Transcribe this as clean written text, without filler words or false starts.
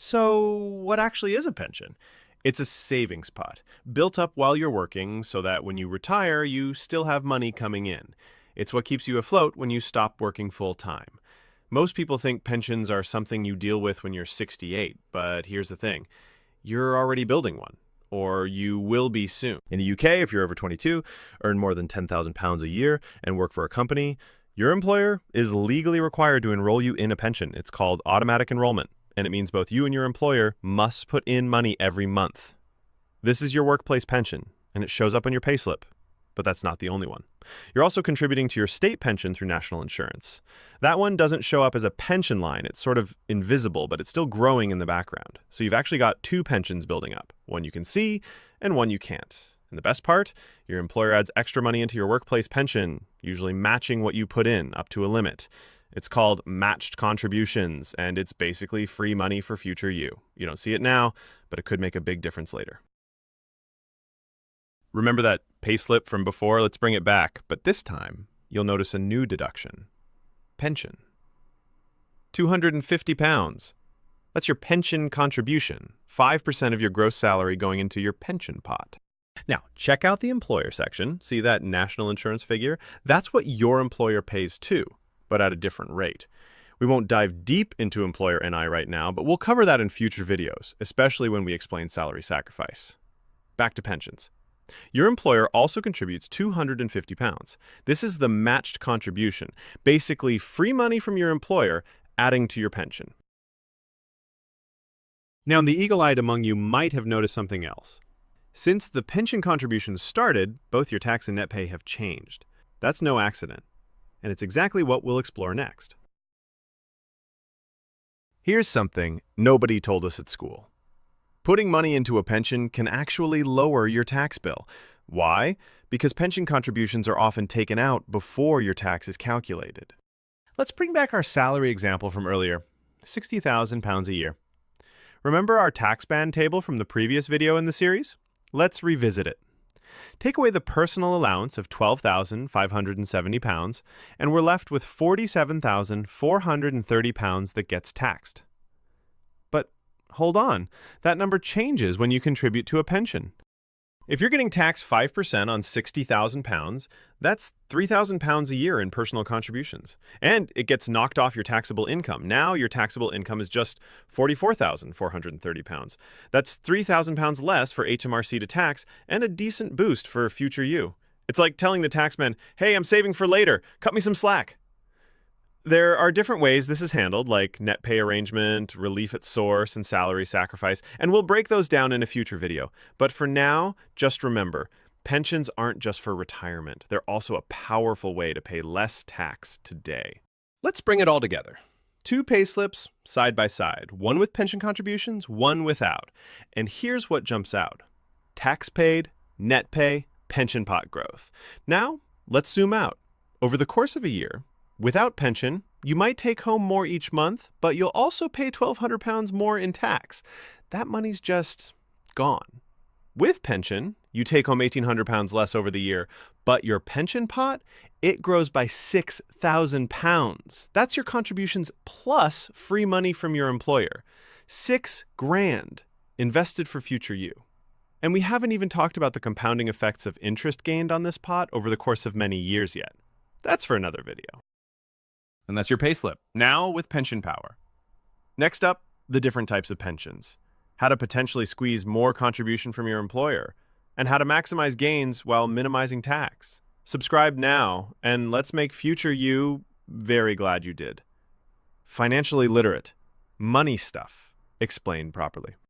So, what actually is a pension? It's a savings pot, built up while you're working so that when you retire, you still have money coming in. It's what keeps you afloat when you stop working full time. Most people think pensions are something you deal with when you're 68, but here's the thing. You're already building one, or you will be soon. In the UK, if you're over 22, earn more than £10,000 a year, and work for a company, your employer is legally required to enroll you in a pension. It's called automatic enrollment, and it means both you and your employer must put in money every month. This is your workplace pension, and it shows up on your payslip. But that's not the only one. You're also contributing to your state pension through national insurance. That one doesn't show up as a pension line. It's sort of invisible, but it's still growing in the background. So you've actually got two pensions building up, one you can see and one you can't. And the best part, your employer adds extra money into your workplace pension, usually matching what you put in up to a limit. It's called matched contributions, and it's basically free money for future you. You don't see it now, but it could make a big difference later. Remember that payslip from before? Let's bring it back. But this time, you'll notice a new deduction. Pension. £250. That's your pension contribution. 5% of your gross salary going into your pension pot. Now, check out the employer section. See that national insurance figure? That's what your employer pays too, but at a different rate. We won't dive deep into employer NI right now, but we'll cover that in future videos, especially when we explain salary sacrifice. Back to pensions. Your employer also contributes £250. This is the matched contribution, basically free money from your employer adding to your pension. Now, the eagle-eyed among you might have noticed something else. Since the pension contributions started, both your tax and net pay have changed. That's no accident, and it's exactly what we'll explore next. Here's something nobody told us at school. Putting money into a pension can actually lower your tax bill. Why? Because pension contributions are often taken out before your tax is calculated. Let's bring back our salary example from earlier, £60,000 a year. Remember our tax band table from the previous video in the series? Let's revisit it. Take away the personal allowance of £12,570, and we're left with £47,430 that gets taxed. But hold on, that number changes when you contribute to a pension. If you're getting taxed 5% on £60,000, that's £3,000 a year in personal contributions. And it gets knocked off your taxable income. Now your taxable income is just £44,430. That's £3,000 less for HMRC to tax and a decent boost for future you. It's like telling the taxman, hey, I'm saving for later, cut me some slack. There are different ways this is handled, like net pay arrangement, relief at source, and salary sacrifice, and we'll break those down in a future video. But for now, just remember, pensions aren't just for retirement. They're also a powerful way to pay less tax today. Let's bring it all together. Two pay slips side by side, one with pension contributions, one without. And here's what jumps out. Tax paid, net pay, pension pot growth. Now, let's zoom out. Over the course of a year, without pension, you might take home more each month, but you'll also pay £1,200 more in tax. That money's just gone. With pension, you take home £1,800 less over the year, but your pension pot, it grows by £6,000. That's your contributions plus free money from your employer. $6,000 invested for future you. And we haven't even talked about the compounding effects of interest gained on this pot over the course of many years yet. That's for another video. And that's your payslip, now with pension power. Next up, the different types of pensions. How to potentially squeeze more contribution from your employer, and how to maximize gains while minimizing tax. Subscribe now, and let's make future you very glad you did. Financially literate. Money stuff. Explained properly.